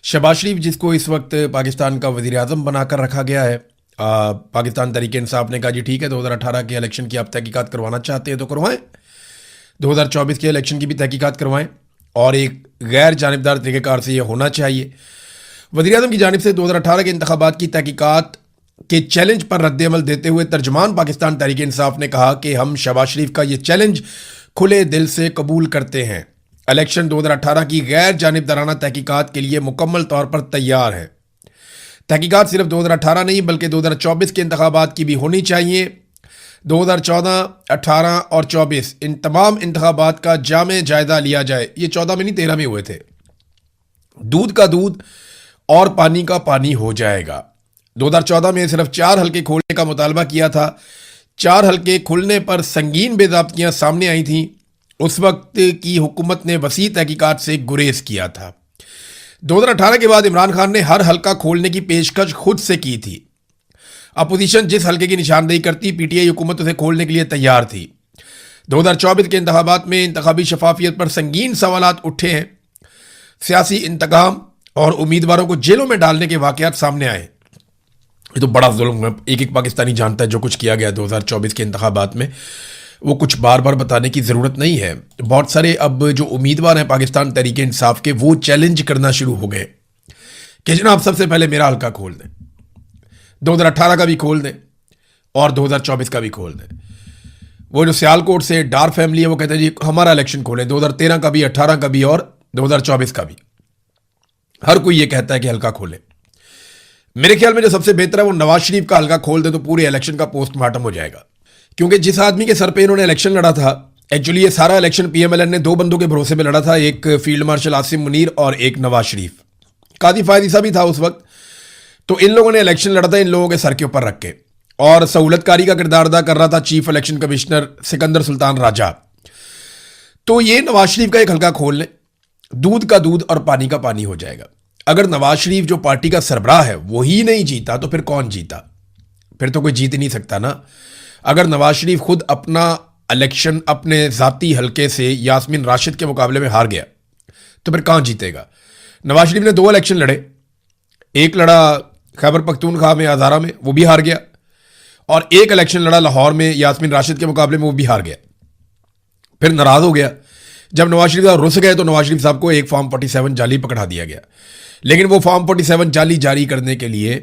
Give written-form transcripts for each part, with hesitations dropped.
शहबाज शरीफ जिसको इस वक्त पाकिस्तान का वज़ीर आज़म बनाकर रखा गया है, पाकिस्तान तहरीक इंसाफ ने कहा जी ठीक है 2018 के इलेक्शन की आप तहकीकात करवाना चाहते हैं तो करवाएं, 2024 के इलेक्शन की भी तहकीकात करवाएं और एक गैर जानिबदार तरीक़ेकार से ये होना चाहिए। वज़ीर आज़म की जानिब से 2018 के इंतखाबात की तहकीकात के चैलेंज पर रद्द-ए-अमल देते हुए तर्जमान पाकिस्तान तहरीक इंसाफ ने कहा कि हम शहबाज शरीफ का ये चैलेंज खुले दिल से कबूल करते हैं। इलेक्शन 2018 की गैर जानिबदाराना तहकीकात के लिए मुकम्मल तौर पर तैयार है। तहकीकात सिर्फ 2018 नहीं बल्कि 2024 के इंतखाबात की भी होनी चाहिए। 2014, 18 और 24 इन तमाम इंतखाबात का जामे जायजा लिया जाए। ये 14 में नहीं 13 में हुए थे। दूध का दूध और पानी का पानी हो जाएगा। 2014 में सिर्फ 4 हल्के खोलने का मुतालबा किया था। 4 हल्के खुलने पर संगीन बेज़ाब्तियां सामने आई थीं। उस वक्त की हुकूमत ने वसी तहकीकात से गुरेज किया था। 2018 के बाद इमरान खान ने हर हल्का खोलने की पेशकश खुद से की थी। अपोजिशन जिस हल्के की निशानदेही करती पीटीआई हुकूमत उसे खोलने के लिए तैयार थी। 2024 के इंतखाबात में इंतखाबी शफाफियत पर संगीन सवालात उठे हैं। सियासी इंतकाम और उम्मीदवारों को जेलों में डालने के वाकयात सामने आए। ये तो बड़ा जुल्म है, एक एक पाकिस्तानी जानता है जो कुछ किया गया 2024 के इंतखाबात में। वो कुछ बार बार बताने की ज़रूरत नहीं है। बहुत सारे अब जो उम्मीदवार हैं पाकिस्तान तहरीक इंसाफ के, वो चैलेंज करना शुरू हो गए कि जनाब सबसे पहले मेरा हल्का खोल दें, 2018 का भी खोल दें और 2024 का भी खोल दें। वो जो सियालकोट से डार फैमिली है वो कहते हैं जी हमारा इलेक्शन खोलें, 2013 का भी, 18 का भी और 2024 का भी। हर कोई ये कहता है कि हल्का खोलें। मेरे ख्याल में जो सबसे बेहतर है वो नवाज शरीफ का हल्का खोल दे तो पूरे इलेक्शन का पोस्टमार्टम हो जाएगा। क्योंकि जिस आदमी के सर पे इन्होंने इलेक्शन लड़ा था, एक्चुअली ये सारा इलेक्शन पीएमएलएन ने 2 बंदों के भरोसे पे लड़ा था, एक फील्ड मार्शल आसिम मुनीर और एक नवाज शरीफ। कादी फायद ईसा भी था उस वक्त। तो इन लोगों ने इलेक्शन लड़ा था इन लोगों के सर के ऊपर रख के, और सहूलतकारी का किरदार अदा कर रहा था chief election commissioner Sikandar Sultan Raja. तो ये नवाज शरीफ का एक हल्का खोल लें, दूध का दूध और पानी का पानी हो जाएगा। अगर नवाज शरीफ जो पार्टी का सरबराह है वही नहीं जीता तो फिर कौन जीता? फिर तो कोई जीत ही नहीं सकता ना। अगर नवाज शरीफ खुद अपना इलेक्शन अपने ज़ाती हल्के से यास्मीन राशिद के मुकाबले में हार गया तो फिर कहाँ जीतेगा? नवाज शरीफ ने 2 इलेक्शन लड़े, एक लड़ा खैबर पख्तूनख्वा में हज़ारा में, वो भी हार गया, और एक इलेक्शन लड़ा लाहौर में यास्मीन राशिद के मुकाबले में, वो भी हार गया। फिर नाराज़ हो गया। जब नवाज शरीफ साहब रुस गए तो नवाज शरीफ साहब को एक फॉर्म 47 जाली पकड़ा दिया गया। लेकिन वो फॉर्म 47 जाली जारी करने के लिए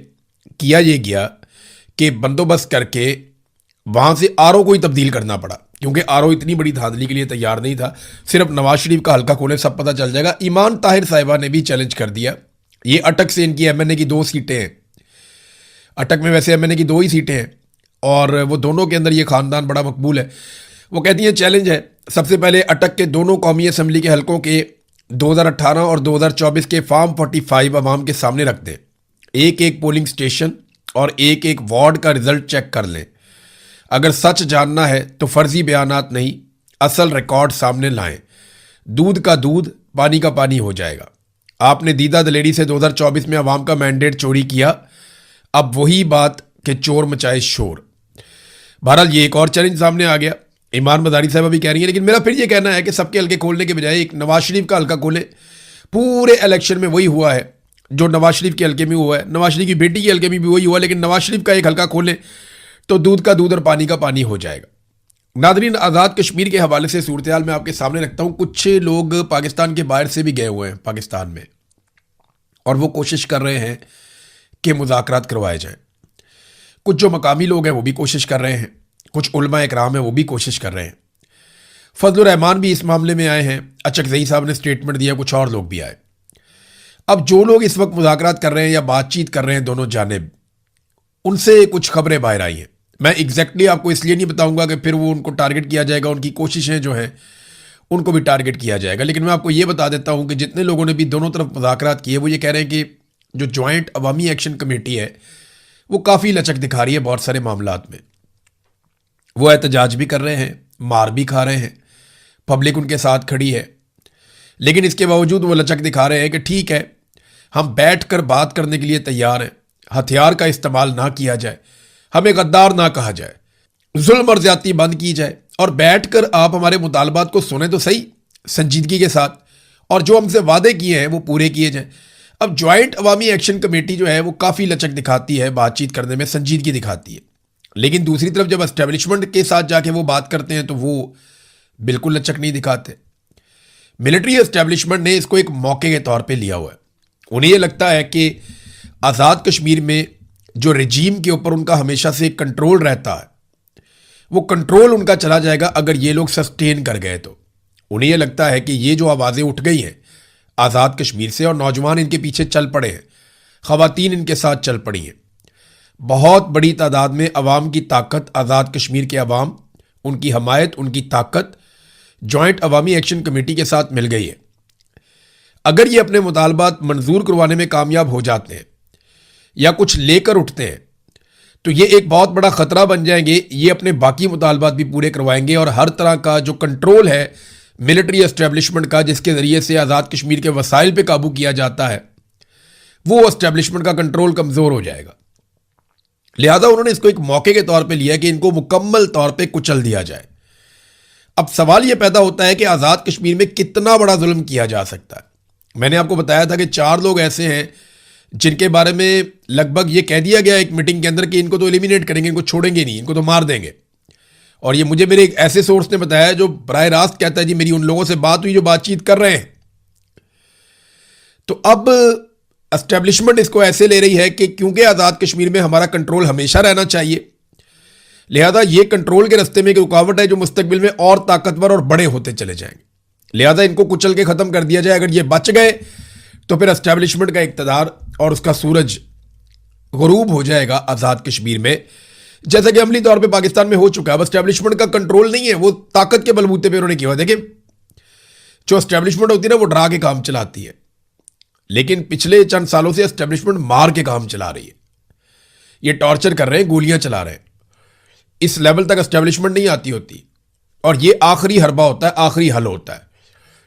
किया ये गया कि बंदोबस्त करके वहाँ से आरओ को ही तब्दील करना पड़ा, क्योंकि आरओ इतनी बड़ी धांधली के लिए तैयार नहीं था। सिर्फ नवाज शरीफ का हल्का खोले सब पता चल जाएगा। ईमान ताहिर साहिबा ने भी चैलेंज कर दिया। ये अटक से इनकी एमएनए की 2 सीटें हैं। अटक में वैसे एमएनए की 2 ही सीटें हैं और वो दोनों के अंदर ये ख़ानदान बड़ा मकबूल है। वो कहती हैं चैलेंज है, सबसे पहले अटक के दोनों कौमी असम्बली के हलकों के 2018 और 2024 के फॉर्म 45 अवाम के सामने रख दें। एक एक पोलिंग स्टेशन और एक एक वार्ड का रिजल्ट चेक कर लें। अगर सच जानना है तो फर्जी बयानात नहीं, असल रिकॉर्ड सामने लाएं। दूध का दूध, पानी का पानी हो जाएगा। आपने दीदा दलेरी से 2024 में अवाम का मैंडेट चोरी किया, अब वही बात कि चोर मचाए शोर। बहरहाल ये एक और चैलेंज सामने आ गया। ईमान मदारी साहब भी कह रही है, लेकिन मेरा फिर ये कहना है कि सबके हल्के खोलने के बजाय एक नवाज शरीफ का हल्का खोले। पूरे इलेक्शन में वही हुआ है जो नवाज शरीफ के हल्के में हुआ है, नवाज शरीफ की बेटी के हल्के में भी वही हुआ, लेकिन नवाज शरीफ का एक हल्का खोलें तो दूध का दूध और पानी का पानी हो जाएगा। नादरीन, आज़ाद कश्मीर के हवाले से सूरत हाल मैं आपके सामने रखता हूँ। कुछ लोग पाकिस्तान के बाहर से भी गए हुए हैं पाकिस्तान में, और वो कोशिश कर रहे हैं कि मुज़ाकरात करवाए जाएँ। कुछ जो मकामी लोग हैं वो भी कोशिश कर रहे हैं, कुछ उलमा इकराम है वो भी कोशिश कर रहे हैं। फजलुर रहमान भी इस मामले में आए हैं, अचकज़ई साहब ने स्टेटमेंट दिया, कुछ और लोग भी आए। अब जो लोग इस वक्त मुज़ाकरात कर रहे हैं या बातचीत कर रहे हैं दोनों जानिब, उनसे कुछ खबरें बाहर आई हैं। मैं एग्जैक्टली आपको इसलिए नहीं बताऊंगा कि फिर वो उनको टारगेट किया जाएगा, उनकी कोशिशें जो हैं उनको भी टारगेट किया जाएगा। लेकिन मैं आपको ये बता देता हूँ कि जितने लोगों ने भी दोनों तरफ मुज़ाकरात किए वो ये कह रहे हैं कि जो जॉइंट अवामी एक्शन कमेटी है वो काफ़ी लचक दिखा रही है बहुत सारे मामलात में। वो एहतजाज भी कर रहे हैं, मार भी खा रहे हैं, पब्लिक उनके साथ खड़ी है, लेकिन इसके बावजूद वो लचक दिखा रहे हैं कि ठीक है हम बैठ कर बात करने के लिए तैयार हैं, हथियार का इस्तेमाल ना किया जाए, हमें गद्दार ना कहा जाए, जुल्म और ज्यादती बंद की जाए, और बैठ कर आप हमारे मुतालबात को सुने तो सही संजीदगी के साथ, और जो हमसे वादे किए हैं वो पूरे किए जाएं। अब ज्वाइंट अवामी एक्शन कमेटी जो है वो काफ़ी लचक दिखाती है, बातचीत करने में संजीदगी दिखाती है, लेकिन दूसरी तरफ जब एस्टेब्लिशमेंट के साथ जाके वो बात करते हैं तो वो बिल्कुल लचक नहीं दिखाते। मिलिट्री एस्टेब्लिशमेंट ने इसको एक मौके के तौर पे लिया हुआ है। उन्हें ये लगता है कि आज़ाद कश्मीर में जो रजीम के ऊपर उनका हमेशा से कंट्रोल रहता है, वो कंट्रोल उनका चला जाएगा अगर ये लोग सस्टेन कर गए तो। उन्हें ये लगता है कि ये जो आवाज़ें उठ गई हैं आज़ाद कश्मीर से और नौजवान इनके पीछे चल पड़े हैं, ख़वातीन इनके साथ चल पड़ी हैं, बहुत बड़ी तादाद में अवाम की ताकत, आज़ाद कश्मीर के अवाम, उनकी हमायत, उनकी ताकत जॉइंट अवामी एक्शन कमेटी के साथ मिल गई है। अगर ये अपने मुतालबात मंजूर करवाने में कामयाब हो जाते हैं या कुछ लेकर उठते हैं तो ये एक बहुत बड़ा ख़तरा बन जाएंगे। ये अपने बाकी मुतालबात भी पूरे करवाएंगे और हर तरह का जो कंट्रोल है मिलिट्री एस्टेब्लिशमेंट का, जिसके ज़रिए से आज़ाद कश्मीर के वसाइल पे काबू किया जाता है, वो एस्टेब्लिशमेंट का कंट्रोल कमज़ोर हो जाएगा। लिहाजा उन्होंने इसको एक मौके के तौर पे लिया कि इनको मुकम्मल तौर पे कुचल दिया जाए। अब सवाल ये पैदा होता है कि आज़ाद कश्मीर में कितना बड़ा जुल्म किया जा सकता है। मैंने आपको बताया था कि 4 लोग ऐसे हैं जिनके बारे में लगभग ये कह दिया गया एक मीटिंग के अंदर कि इनको तो एलिमिनेट करेंगे, इनको छोड़ेंगे नहीं, इनको तो मार देंगे। और ये मुझे मेरे एक ऐसे सोर्स ने बताया जो बराह रास्त कहता है जी मेरी उन लोगों से बात हुई जो बातचीत कर रहे हैं। तो अब एस्टेब्लिशमेंट इसको ऐसे ले रही है कि क्योंकि आज़ाद कश्मीर में हमारा कंट्रोल हमेशा रहना चाहिए, लिहाजा ये कंट्रोल के रास्ते में एक रुकावट है जो मुस्तकबिल में और ताकतवर और बड़े होते चले जाएंगे। लिहाजा इनको कुचल के ख़त्म कर दिया जाए। अगर ये बच गए तो फिर एस्टेब्लिशमेंट का इक़्तिदार और उसका सूरज गुरूब हो जाएगा आज़ाद कश्मीर में, जैसा कि अमली तौर पे पाकिस्तान में हो चुका है। अब एस्टेब्लिशमेंट का कंट्रोल नहीं है, वो ताकत के बलबूते पे उन्होंने किया। देखिए जो एस्टेब्लिशमेंट होती है ना वो डरा के काम चलाती है, लेकिन पिछले चंद सालों से एस्टेब्लिशमेंट मार के काम चला रही है। ये टॉर्चर कर रहे हैं, गोलियां चला रहे हैं। इस लेवल तक एस्टेब्लिशमेंट नहीं आती होती और ये आखिरी हरबा होता है, आखिरी हल होता है।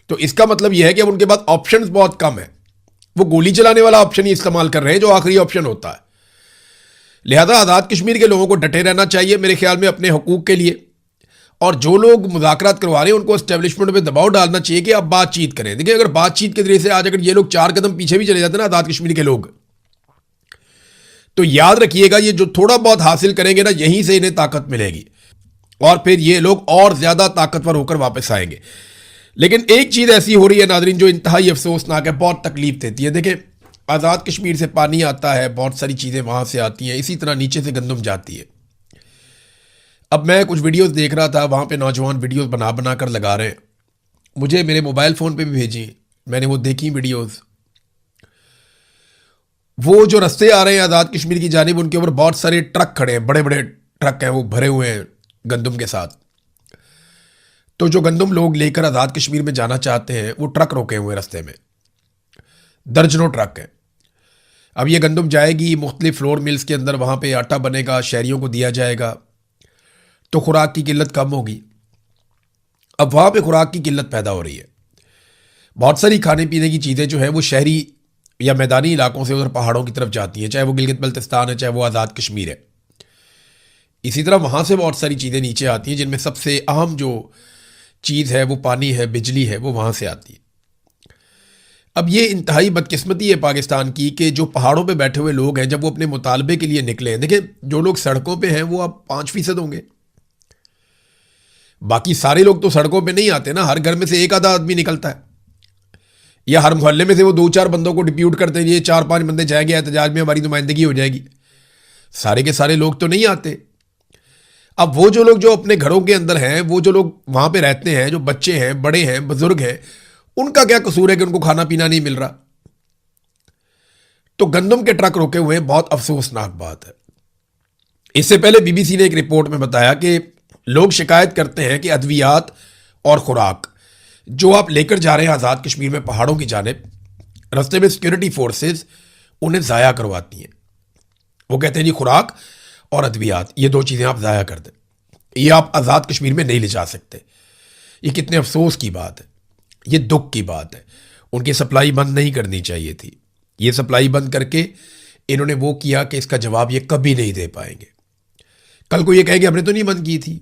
तो इसका मतलब यह है कि अब उनके पास ऑप्शंस बहुत कम है। वो गोली चलाने वाला ऑप्शन ही इस्तेमाल कर रहे हैं जो आखिरी ऑप्शन होता है। लिहाजा आज़ाद कश्मीर के लोगों को डटे रहना चाहिए मेरे ख्याल में अपने हकूक़ के लिए, और जो लोग मुज़ाकरात करवा रहे हैं उनको एस्टेब्लिशमेंट पे दबाव डालना चाहिए कि आप बातचीत करें। देखिए अगर बातचीत के जरिए से आज अगर ये लोग 4 कदम पीछे भी चले जाते हैं ना आज़ाद कश्मीर के लोग, तो याद रखिएगा ये जो थोड़ा बहुत हासिल करेंगे ना यहीं से इन्हें ताकत मिलेगी और फिर ये लोग और ज़्यादा ताकतवर होकर वापस आएंगे। लेकिन एक चीज़ ऐसी हो रही है नाज़रीन जो इंतहाई अफसोसनाक है, बहुत तकलीफ देती है। देखिए आज़ाद कश्मीर से पानी आता है, बहुत सारी चीज़ें वहाँ से आती हैं, इसी तरह नीचे से गंदम जाती है। अब मैं कुछ वीडियोस देख रहा था, वहाँ पे नौजवान वीडियोस बना बना कर लगा रहे हैं, मुझे मेरे मोबाइल फ़ोन पे भी भेजी, मैंने वो देखी वीडियोस। वो जो रास्ते आ रहे हैं आज़ाद कश्मीर की जानिब, उनके ऊपर बहुत सारे ट्रक खड़े हैं, बड़े बड़े ट्रक हैं, वो भरे हुए हैं गंदम के साथ। तो जो गंदम लोग लेकर आज़ाद कश्मीर में जाना चाहते हैं वो ट्रक रोके हुए रास्ते में, दर्जनों ट्रक हैं। अब ये गंदम जाएगी मुख्तलिफ फ्लोर मिल्स के अंदर, वहाँ पे आटा बनेगा, शहरियों को दिया जाएगा, तो खुराक की किल्लत कम होगी। अब वहाँ पे खुराक की किल्लत पैदा हो रही है। बहुत सारी खाने पीने की चीज़ें जो है वो शहरी या मैदानी इलाकों से उधर पहाड़ों की तरफ जाती हैं, चाहे वो गिलगित बल्तिस्तान है, चाहे वो आज़ाद कश्मीर है। इसी तरह वहाँ से बहुत सारी चीज़ें नीचे आती हैं, जिनमें सबसे अहम जो चीज़ है वो पानी है, बिजली है, वो वहाँ से आती है। अब ये इंतहाई बदकिस्मती है पाकिस्तान की कि जो पहाड़ों पे बैठे हुए लोग हैं जब वो अपने मुतालबे के लिए निकले हैं, देखिए जो लोग सड़कों पे हैं वो अब 5% होंगे, बाकी सारे लोग तो सड़कों पे नहीं आते ना। हर घर में से एक आधा आदमी निकलता है, या हर मोहल्ले में से वो 2-4 बंदों को डिप्यूट करते हैं, ये 4-5 बंदे जाएंगे एहतजाज में, हमारी नुमाइंदगी हो जाएगी। सारे के सारे लोग तो नहीं आते। अब वो जो लोग जो अपने घरों के अंदर हैं, वो जो लोग वहाँ पे रहते हैं, जो बच्चे हैं, बड़े हैं, बुजुर्ग हैं, उनका क्या कसूर है कि उनको खाना पीना नहीं मिल रहा। तो गंदम के ट्रक रोके हुए, बहुत अफसोसनाक बात है। इससे पहले बीबीसी ने एक रिपोर्ट में बताया कि लोग शिकायत करते हैं कि अद्वियात और खुराक जो आप लेकर जा रहे हैं आज़ाद कश्मीर में पहाड़ों की जानिब, रास्ते में सिक्योरिटी फोर्सेस उन्हें ज़ाया करवाती हैं। वो कहते हैं जी खुराक और अद्वियात ये 2 चीज़ें आप ज़ाया कर दें, ये आप आज़ाद कश्मीर में नहीं ले जा सकते। ये कितने अफसोस की बात है, ये दुख की बात है। उनकी सप्लाई बंद नहीं करनी चाहिए थी। ये सप्लाई बंद करके इन्होंने वो किया कि इसका जवाब ये कभी नहीं दे पाएंगे। कल को ये कहेंगे हमने तो नहीं बंद की थी,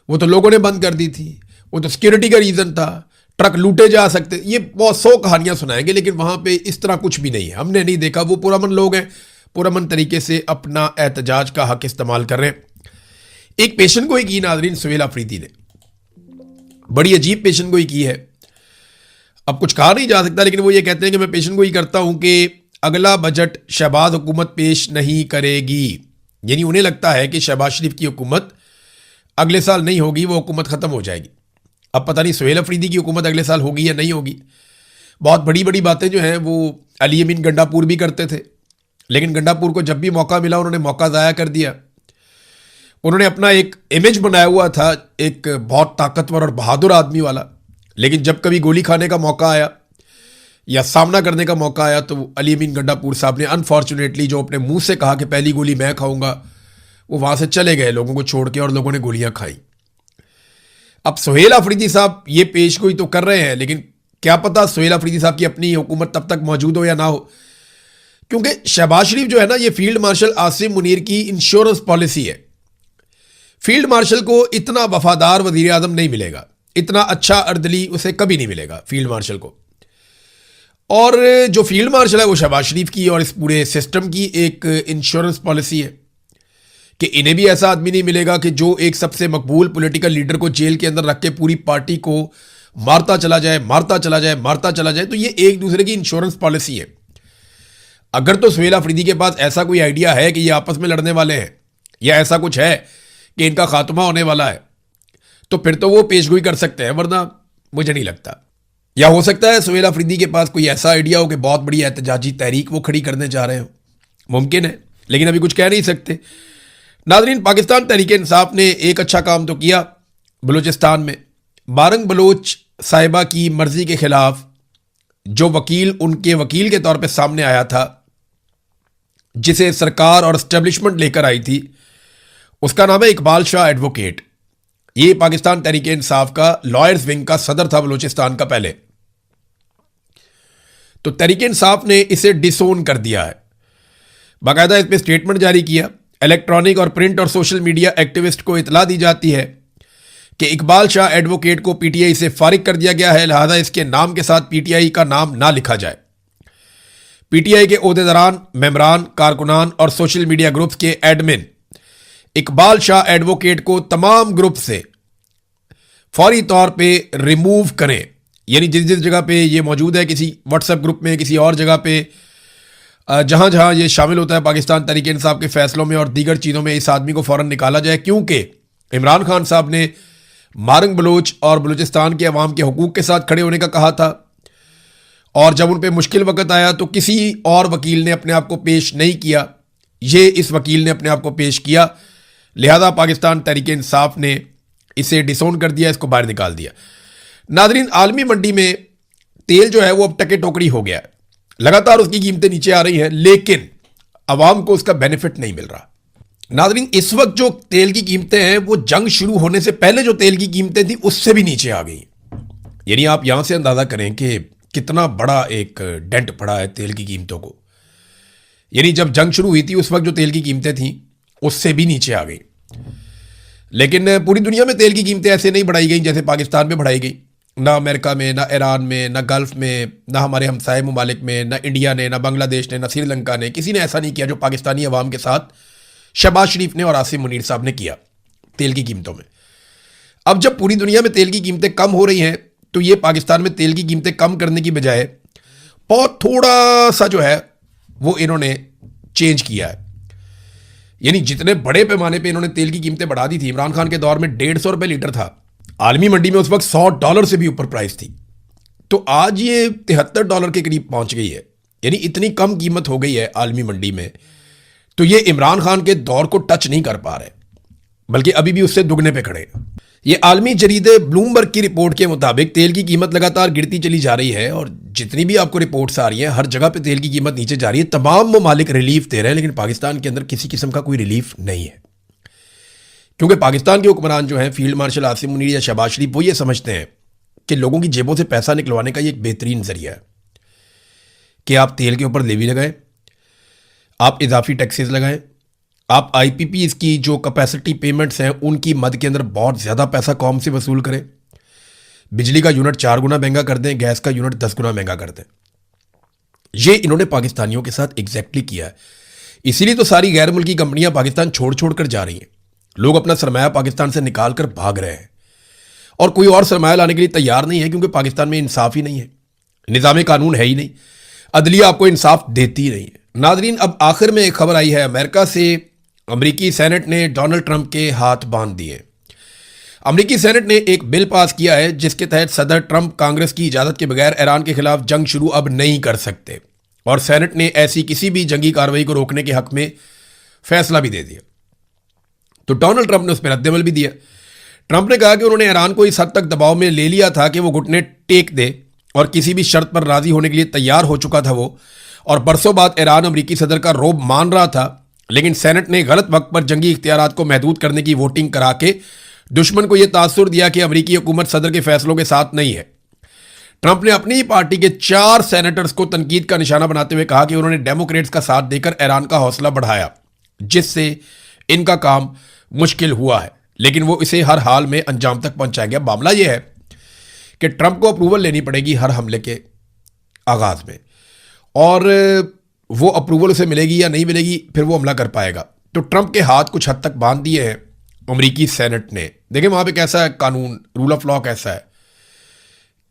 वो तो लोगों ने बंद कर दी थी, वो तो सिक्योरिटी का रीज़न था, ट्रक लूटे जा सकते, ये बहुत 100 कहानियां सुनाएंगे, लेकिन वहां पे इस तरह कुछ भी नहीं है। हमने नहीं देखा। वो पुरअमन लोग हैं, पुरअमन तरीके से अपना एहतजाज का हक इस्तेमाल कर रहे हैं। एक पेशन गोई की नाजरीन सुहेल अफरीदी ने, बड़ी अजीब पेशन गोई की है। अब कुछ कहा नहीं जा सकता, लेकिन वो ये कहते हैं कि मैं पेशन गोई करता हूं कि अगला बजट शहबाज हुकूमत पेश नहीं करेगी। यानी उन्हें लगता है कि शहबाज शरीफ की हुकूमत अगले साल नहीं होगी, वो हुकूमत खत्म हो जाएगी। अब पता नहीं सुहेल अफरीदी की हुकूमत अगले साल होगी या नहीं होगी। बहुत बड़ी बड़ी बातें जो हैं वो अली अमीन गंडापुर भी करते थे, लेकिन गंडापुर को जब भी मौका मिला उन्होंने मौका ज़ाया कर दिया। उन्होंने अपना एक इमेज बनाया हुआ था, एक बहुत ताकतवर और बहादुर आदमी वाला, लेकिन जब कभी गोली खाने का मौका आया या सामना करने का मौका आया तो अली अमीन गंडापुर साहब ने अनफॉर्चुनेटली जो अपने मुंह से कहा कि पहली गोली मैं खाऊंगा, वो वहां से चले गए लोगों को छोड़ के, और लोगों ने गोलियां खाई। अब सुहेल अफरीदी साहब ये पेशगोई तो कर रहे हैं, लेकिन क्या पता सुहेल अफरीदी साहब की अपनी हुकूमत तब तक मौजूद हो या ना हो, क्योंकि शहबाज शरीफ जो है ना, ये फील्ड मार्शल आसिम मुनीर की इंश्योरेंस पॉलिसी है। फील्ड मार्शल को इतना वफादार वजीर आजम नहीं मिलेगा, इतना अच्छा अर्दली उसे कभी नहीं मिलेगा फील्ड मार्शल को। और जो फील्ड मार्शल है वो शहबाज शरीफ की और इस पूरे सिस्टम की एक इंश्योरेंस पॉलिसी है कि इन्हें भी ऐसा आदमी नहीं मिलेगा कि जो एक सबसे मकबूल पॉलिटिकल लीडर को जेल के अंदर रख के पूरी पार्टी को मारता चला जाए, मारता चला जाए, मारता चला जाए। तो ये एक दूसरे की इंश्योरेंस पॉलिसी है। अगर तो सुहेल अफरीदी के पास ऐसा कोई आइडिया है कि ये आपस में लड़ने वाले हैं या ऐसा कुछ है कि इनका खात्मा होने वाला है, तो फिर तो वो पेशगोई कर सकते हैं, वरना मुझे नहीं लगता। या हो सकता है सुहेल अफरीदी के पास कोई ऐसा आइडिया हो कि बहुत बड़ी एहतजाजी तहरीक वो खड़ी करने जा रहे हो, मुमकिन है, लेकिन अभी कुछ कह नहीं सकते। नाज़रीन, पाकिस्तान तहरीक इंसाफ ने एक अच्छा काम तो किया बलूचिस्तान में। बारंग बलोच साहिबा की मर्जी के खिलाफ जो वकील उनके वकील के तौर पे सामने आया था, जिसे सरकार और एस्टेब्लिशमेंट लेकर आई थी, उसका नाम है इकबाल शाह एडवोकेट। ये पाकिस्तान तहरीक इंसाफ का लॉयर्स विंग का सदर था बलूचिस्तान का पहले। तो तहरीक इंसाफ ने इसे डिसोन कर दिया है, बाकायदा इस पर स्टेटमेंट जारी किया। इलेक्ट्रॉनिक और प्रिंट और सोशल मीडिया एक्टिविस्ट को इतला दी जाती है कि इकबाल शाह एडवोकेट को पीटीआई से फारिग कर दिया गया है, लिहाजा इसके नाम के साथ पीटीआई का नाम ना लिखा जाए। पीटीआई के ओहदेदारान, मेंबरान, कारकुनान और सोशल मीडिया ग्रुप्स के एडमिन इकबाल शाह एडवोकेट को तमाम ग्रुप से फौरी तौर पे रिमूव करें। यानी जिस जिस जगह पे ये मौजूद है, किसी व्हाट्सएप ग्रुप में, किसी और जगह पे, जहां जहां ये शामिल होता है पाकिस्तान तहरीक इंसाफ के फैसलों में और दीगर चीज़ों में, इस आदमी को फौरन निकाला जाए। क्योंकि इमरान खान साहब ने मारंग बलोच और बलूचिस्तान के अवाम के हुकूक के साथ खड़े होने का कहा था, और जब उन पर मुश्किल वक्त आया तो किसी और वकील ने अपने आप को पेश नहीं किया, ये इस वकील ने अपने आप को पेश किया। लिहाजा पाकिस्तान तहरीक इंसाफ ने इसे डिसोन कर दिया, इसको बाहर निकाल दिया। नाजरीन, आलमी मंडी में तेल जो है वो अब टके टोकरी हो गया है, लगातार उसकी कीमतें नीचे आ रही हैं, लेकिन अवाम को उसका बेनिफिट नहीं मिल रहा। नाजरीन, इस वक्त जो तेल की कीमतें हैं वो जंग शुरू होने से पहले जो तेल की कीमतें थी उससे भी नीचे आ गई। यानी आप यहां से अंदाजा करें कि कितना बड़ा एक डेंट पड़ा है तेल की कीमतों को। यानी जब जंग शुरू हुई थी उस वक्त जो तेल की कीमतें थी उससे भी नीचे आ गई। लेकिन पूरी दुनिया में तेल की कीमतें ऐसे नहीं बढ़ाई गई जैसे पाकिस्तान में बढ़ाई गई। ना अमेरिका में, ना ईरान में, ना गल्फ में, ना हमारे हमसाये ममालिक में, ना इंडिया ने, ना बांग्लादेश ने, ना श्रीलंका ने, किसी ने ऐसा नहीं किया जो पाकिस्तानी अवाम के साथ शहबाज शरीफ ने और आसिम मुनीर साहब ने किया तेल की कीमतों में। अब जब पूरी दुनिया में तेल की कीमतें कम हो रही हैं तो ये पाकिस्तान में तेल की कीमतें कम करने की बजाय बहुत थोड़ा सा जो है वो इन्होंने चेंज किया है। यानी जितने बड़े पैमाने पे इन्होंने तेल की कीमतें बढ़ा दी थी, इमरान खान के दौर में 150 रुपये लीटर था, आलमी मंडी में उस वक्त $100 से भी ऊपर प्राइस थी, तो आज ये $73 के करीब पहुंच गई है। यानी इतनी कम कीमत हो गई है आलमी मंडी में, तो ये इमरान खान के दौर को टच नहीं कर पा रहे, बल्कि अभी भी उससे दुगने पे खड़े हैं। ये आलमी जरीदे ब्लूमबर्ग की रिपोर्ट के मुताबिक तेल की कीमत लगातार गिरती चली जा रही है, और जितनी भी आपको रिपोर्ट्स आ रही हैं हर जगह पे तेल की कीमत नीचे जा रही है। तमाम ममालिक रिलीफ दे रहे हैं, लेकिन पाकिस्तान के अंदर किसी किस्म का कोई रिलीफ नहीं है, क्योंकि पाकिस्तान के हुक्मरान जो हैं, फील्ड मार्शल आसिम मुनीर या शहबाज शरीफ, वो ये समझते हैं कि लोगों की जेबों से पैसा निकलवाने का ये एक बेहतरीन जरिया है कि आप तेल के ऊपर लेवी लगाएं, आप इजाफी टैक्सेस लगाएं, आप IPPs की जो कैपेसिटी पेमेंट्स हैं उनकी मद के अंदर बहुत ज़्यादा पैसा कौम से वसूल करें, बिजली का यूनिट 4 गुना महंगा कर दें, गैस का यूनिट 10 गुना महंगा कर दें। ये इन्होंने पाकिस्तानियों के साथ एग्जैक्टली किया है। इसीलिए तो सारी गैर मुल्की कंपनियां पाकिस्तान छोड़ छोड़ कर जा रही हैं। लोग अपना सरमाया पाकिस्तान से निकाल कर भाग रहे हैं और कोई और सरमाया लाने के लिए तैयार नहीं है, क्योंकि पाकिस्तान में इंसाफ ही नहीं है, निज़ाम कानून है ही नहीं, अदलिया आपको इंसाफ देती ही नहीं है। नादरीन, अब आखिर में एक खबर आई है अमेरिका से। अमेरिकी सेनेट ने डोनाल्ड ट्रंप के हाथ बांध दिए। अमेरिकी सेनेट ने एक बिल पास किया है जिसके तहत सदर ट्रंप कांग्रेस की इजाज़त के बगैर ईरान के खिलाफ जंग शुरू अब नहीं कर सकते, और सेनेट ने ऐसी किसी भी जंगी कार्रवाई को रोकने के हक में फैसला भी दे दिया। तो डोनाल्ड ट्रंप ने उस पर रद्दमल भी दिया। ट्रंप ने कहा कि उन्होंने ईरान को इस हद तक दबाव में ले लिया था कि वो घुटने टेक दे और किसी भी शर्त पर राजी होने के लिए तैयार हो चुका था वो, और बरसों बाद ईरान अमेरिकी सदर का रोब मान रहा था, लेकिन सेनेट ने गलत वक्त पर जंगी इख्तियारात को महदूद करने की वोटिंग करा के दुश्मन को यह तासुर दिया कि अमेरिकी हुकूमत सदर के फैसलों के साथ नहीं है। ट्रंप ने अपनी ही पार्टी के 4 सेनेटर्स को तनकीद का निशाना बनाते हुए कहा कि उन्होंने डेमोक्रेट्स का साथ देकर ईरान का हौसला बढ़ाया, जिससे इनका काम मुश्किल हुआ है, लेकिन वो इसे हर हाल में अंजाम तक पहुंचाएंगे। मामला यह है कि ट्रंप को अप्रूवल लेनी पड़ेगी हर हमले के आगाज में, और वो अप्रूवल उसे मिलेगी या नहीं मिलेगी, फिर वो हमला कर पाएगा। तो ट्रंप के हाथ कुछ हद तक बांध दिए हैं अमेरिकी सेनेट ने। देखें वहां पे कैसा है कानून, रूल ऑफ लॉ कैसा है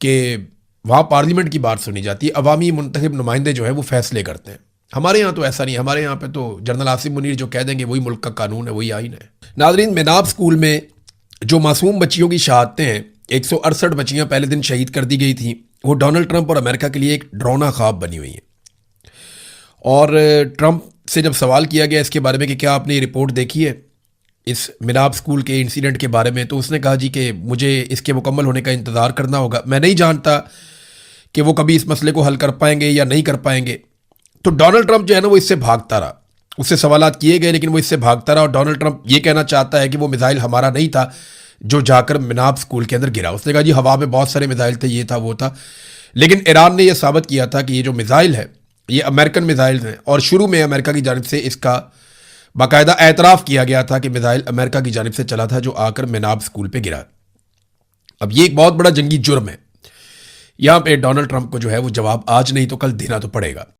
कि वहां पार्लियामेंट की बात सुनी जाती है, अवामी मुंतखब नुमाइंदे जो है वो फैसले करते हैं। हमारे यहाँ तो ऐसा नहीं, हमारे यहाँ पे तो जनरल आसिम मुनीर जो कह देंगे वही मुल्क का कानून है, वही आइन है। नादरीन, मेनाब स्कूल में जो मासूम बच्चियों की शहादतें हैं, 168 बच्चियां पहले दिन शहीद कर दी गई थी, वो डोनाल्ड ट्रंप और अमेरिका के लिए एक डरावना ख्वाब बनी हुई है। और ट्रंप से जब सवाल किया गया इसके बारे में कि क्या आपने ये रिपोर्ट देखी है इस मेनाब स्कूल के इंसिडेंट के बारे में, तो उसने कहा जी कि मुझे इसके मुकम्मल होने का इंतज़ार करना होगा, मैं नहीं जानता कि वो कभी इस मसले को हल कर पाएंगे या नहीं कर पाएंगे। तो डोनाल्ड ट्रंप जो है ना वो इससे भागता रहा, उससे सवालात किए गए लेकिन वो इससे भागता रहा, और डोनाल्ड ट्रंप ये कहना चाहता है कि वो मिसाइल हमारा नहीं था जो जाकर मेनाब स्कूल के अंदर गिरा। उसने कहा जी हवा में बहुत सारे मिसाइल थे, ये था वो था, लेकिन ईरान ने यह साबित किया था कि ये जो मिसाइल है ये अमेरिकन मिसाइल हैं, और शुरू में अमेरिका की जानिब से इसका बाकायदा एतराफ़ किया गया था कि मिसाइल अमेरिका की जानिब से चला था जो आकर मेनाब स्कूल पे गिरा। अब ये एक बहुत बड़ा जंगी जुर्म है, यहाँ पे डोनाल्ड ट्रंप को जो है वो जवाब आज नहीं तो कल देना तो पड़ेगा।